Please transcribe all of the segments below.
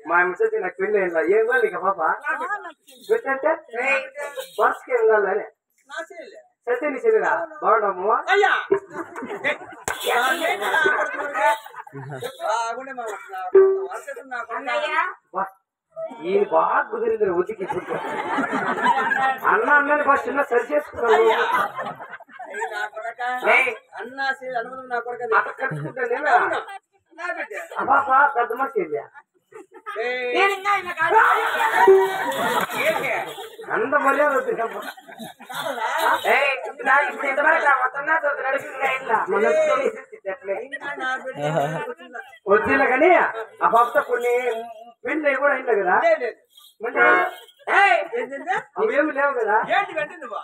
మా మిస్సెస్ నాకు పెళ్ళి అయిందా ఏం కావాలి ఇక పాప పెట్టంటే వర్షకి ఏం కావాలి సత్య నీ చెల్లిరా బాగున్నామా ఈ బాగా కుదిరింది ఉతికి అన్న అన్నని ఫస్ట్ చిన్న సరి చేసుకున్నాను పెద్ద మనిషి అంత మర్యాద వచ్చిందా కానీ ఆ పాపతో కొన్ని పెళ్ళి కూడా అయిందా కదా అవేమి లేవు కదా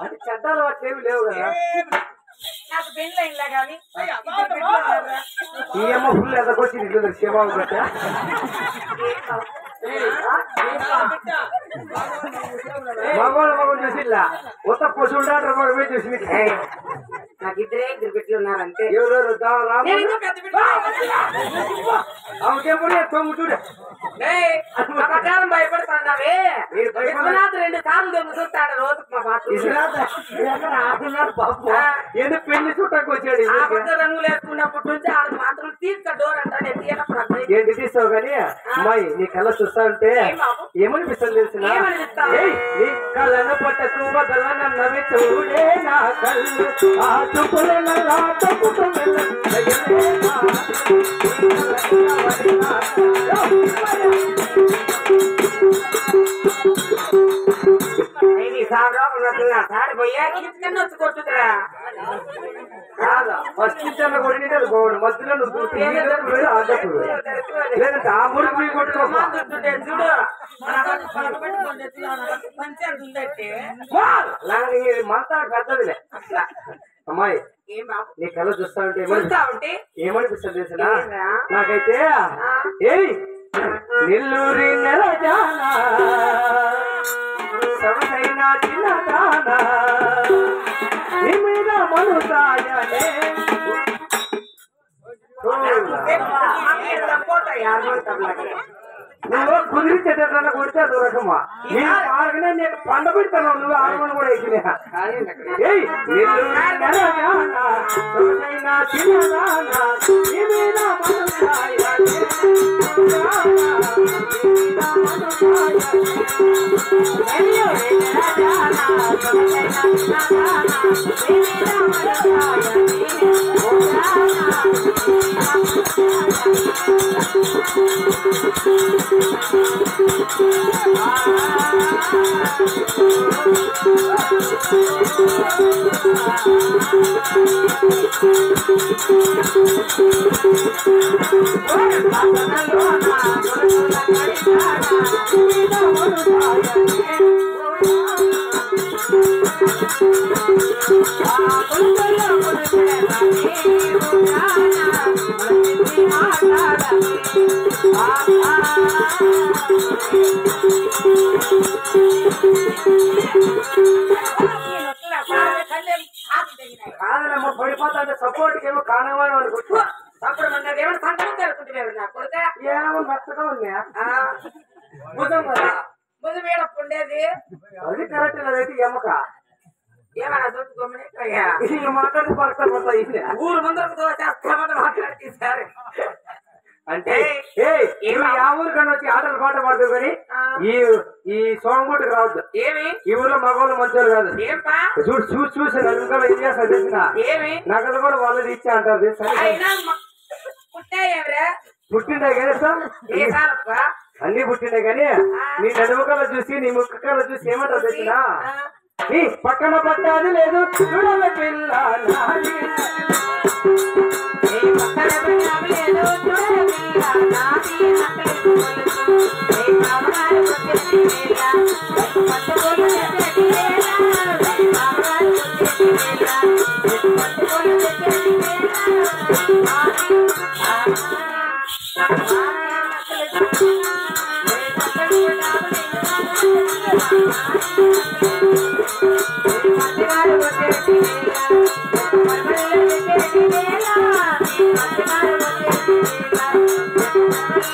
అంటే చట్టాలు ఏమి లేవు కదా నాకు పెళ్ళి అయిందా కానీ ఈ అమ్మ ఫుల్ ఎదకొచ్చింది శివాబు గట్ట మగవాళ్ళు చూసిల్లా కొత్త పశువులు మగమే చూసి నాకు ఇద్దరు బిడ్డలు ఉన్నారంటే ఎవరెవరు తొమ్ము చూడే భయపడుతున్నావే విశ్వనాథ్ 2 సార్లు దొంగ చూస్తాడు రోజుకు మా పాత్ర ఎందుకు పెళ్లి చుట్టానికి వచ్చాడు రంగులు వేసుకున్నప్పటి నుంచి ఆడ మాత్రం తీసుక డోర్ అంటాడు ఏంటి తీస్తావు కానీ అమ్మాయి నీ కళ్ళ చూస్తా ఉంటే ఏమనిపిస్తుంది తెలిసిన నీ కళ్ళను పట్టకు బదలనన్నవి చూడే నా కళ్ళు ఫస్ట్ కొడితే అది బాగుండు మధ్యలో నువ్వు లేదంటే ఆ మురికి పోయి కొట్టుకోండి మాట్లాడు పెద్దదిలే అమ్మాయి నీ కళ చూస్తా ఉంటే ఏమనిపిస్తుంది తెలిసిన నాకైతే ఏయ్ నెల్లూరి నెల జానా సొగసైనా చిన్నదానా నీ మీద మనుసాయనే నువ్వు కుదిరించేటట్లా కొడితే అది రకమా నేను నేను పండ పెడతాను నువ్వు ఆడమని కూడా ఎక్కినా కాదమ్మా పడిపోతా అంటే సపోర్ట్ ఏమో కానవాడు అనుకుంటా ఏమో మెత్తగా ఉన్నాయా భుజం కదా భుజం ఏడప్పుండేది అది కరెక్ట్ అదైతే ఎమ్మక ఏమన్నా దొరుకుతాయి మాట్లాడి పడతాయి ఊరు ముందరకు చేస్తామని మాట్లాడితే సరే అంటే ఆ ఊరు కన్నా వచ్చి ఆటలు పాట పాడుతూ కానీ ఈ సోమగుడికి రావద్దు ఏమి ఈ ఊర్లో మగవాళ్ళు మంచోళ్ళు కాదు చూసి నలుగురు ఏం చేస్తారు తెలిసిన నగలు కూడా వాళ్ళది ఇచ్చా అంటారు పుట్టిండే కానీ సార్ అన్ని పుట్టిండే కానీ నీ నడుముకల చూసి నీ ముక్కల చూసి ఏమంటారు తెలిసిన నీ పక్కన పట్టాది లేదు చూడాల పిల్ల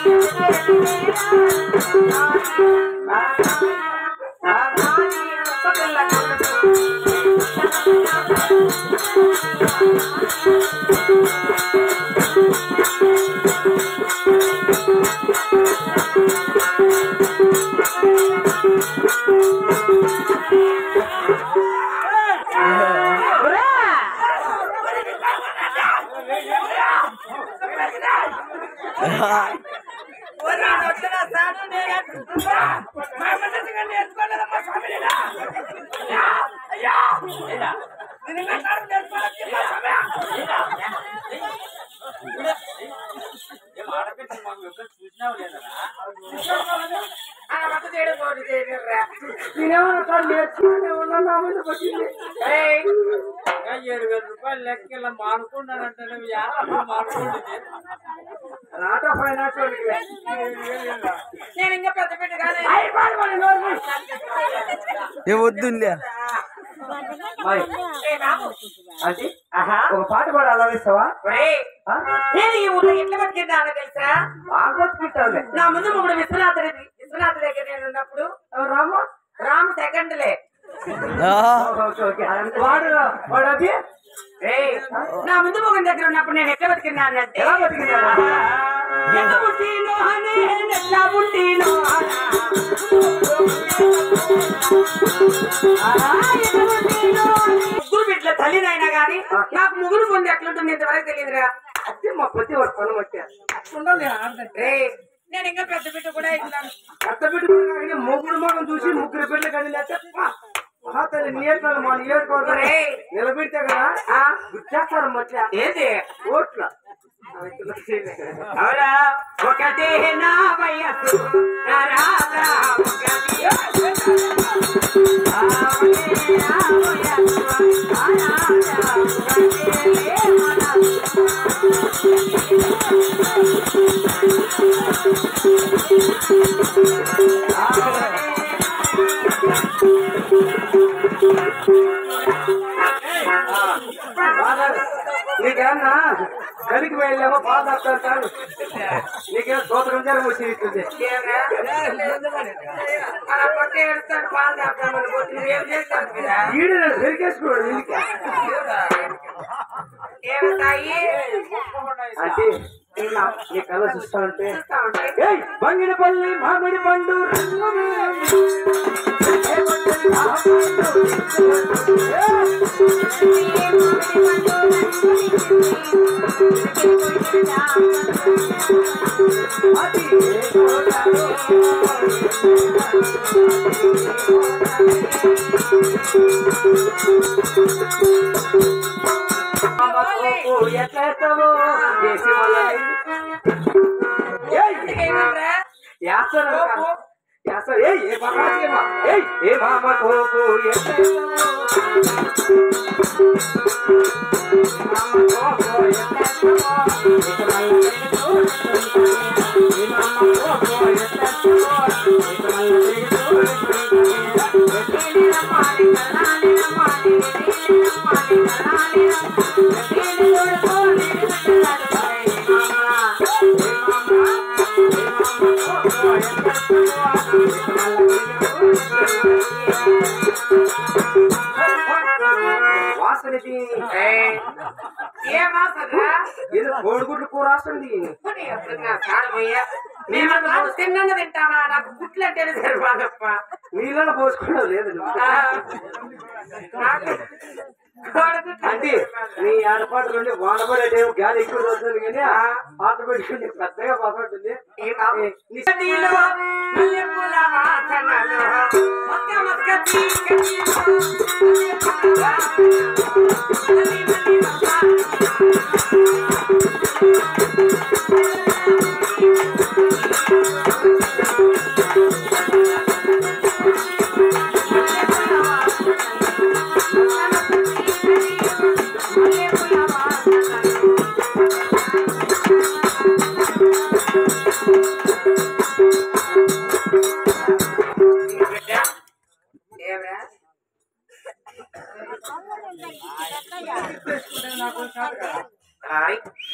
₹7,000 లెక్కల మానుకున్నానంటే మానుకుంటుంది రాట ఫైనాన్స్ నేను ఇంకా పెద్ద పెద్ద కాదు వద్దులే అంటే ఒక పాట కూడా అలవిస్తావా నేను ఈ ఊళ్ళో ఎట్లా బతికిందా తెలుసా బాగా బతుకుంటావులే నా ముందు ముగ్గురు విశ్వనాథ దగ్గర నేను ఉన్నప్పుడు రామ సెకండ్లే వాడు అది నా ముందు ముగ్గురు దగ్గర ఉన్నప్పుడు నేను ఎట్లా బతికిందా అన్నట్టు ఎలా బతికినా ముగ్గురు బిడ్డల తల్లినైనా గాని నాకు ముగ్గురు పొంది ఎట్లుంటుంది ఇంతవరకు తెలియదురా అదే మా ప్రతి వాడు పని మట్టి నేను ఇంకా పెద్ద బిడ్డ కూడా ఇస్తున్నాను అత్త బిడ్డ ముగ్గురు మగం చూసి ముగ్గురు బిడ్డలు కలిగినట్టే తల్లి నియోజకవర్గం మా నియోజకవర్గం నిలబెడితే కదా గుర్చేస్తారు మట్ల ఏది ఓట్ల అవునా ఒకటే నా వయస్సు నా రాధ నీకేమన్నా కలికి వెళ్ళామో బాధ వస్తారు నీకేం సూత్రం జ్వరం వచ్చి ఇస్తుంది ఈడు పెరిగేసుకోడు ఇంటికి అంటే నీ కళ చూస్తానంటే బంగినపల్లి మామిడి పండు ఎట్లేస్తావో ఏ మామ కోపు వాసనది ఇది కోడిగుడ్లు కూర వస్తుంది తిన్నాను తింటావా నాకు గుట్లు అంటేనే సరిపోదప్ప నీళ్ళలో పోసుకోవడం లేదు అంటే నీ ఆడపాటు నుండి వాడబడే గాలి ఎక్కువ వస్తుంది కానీ ఆటోమేటిక్ పెద్దగా పోతుంది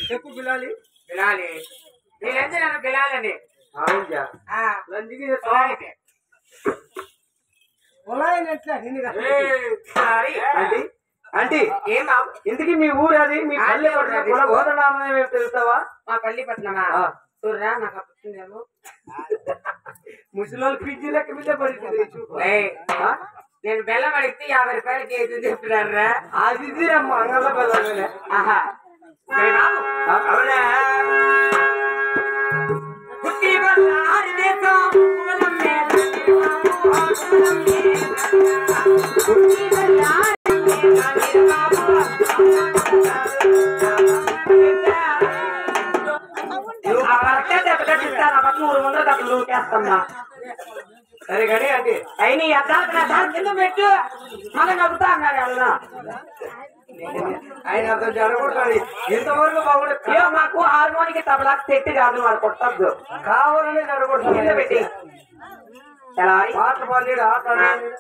చెప్పు బిలాలి బిలాలి నేనైతే నన్ను బిలాలని అవునా ఆ, లంజికి అలాగే. సారీ. అంటే అంటే ఏం బాబు ఇంతకీ మీ ఊరు అది మీ పల్లె గోదనామం ఏమి తెలుస్తావా మా పల్లిపట్నమా ఆ. చూడరా నాకు అప్పుడేమో ముసలి పిచ్చి లెక్క మీద పడుతుంది చూపు. ఆ? నేను బెల్లం అడిగితే 50 రూపాయలు కేజీ చెప్తున్నారా అది ఇదిరమ్మా అంగళ్ళ పిల్లలే ఆహా సరే బాబు అవునా పుట్టి బల్లారి దేశం కులం మీద కులం మీద పుట్టి బల్లారి దేశం బాబు నువ్వు ఆ పక్కన దెబ్బతిస్తాను ఆ పక్కన 300 డబ్బులు నూకేస్తున్నా సరే కానీ అంటే అయినా యథార్థ కింద పెట్టు మళ్ళీ నవ్వుతా అన్నారు అన్న ఆయన అర్థం జరగకూడదు ఇంతవరకు బాగుండదు అయ్యో మాకు హార్మోనికి తబలాకి సెట్ కాదు వాడు కొట్టద్దు కావాలనే కింద జరగకూడదు పెట్టి ఎలా పాటలు పాడలేడు ఆట ఆడలేడు.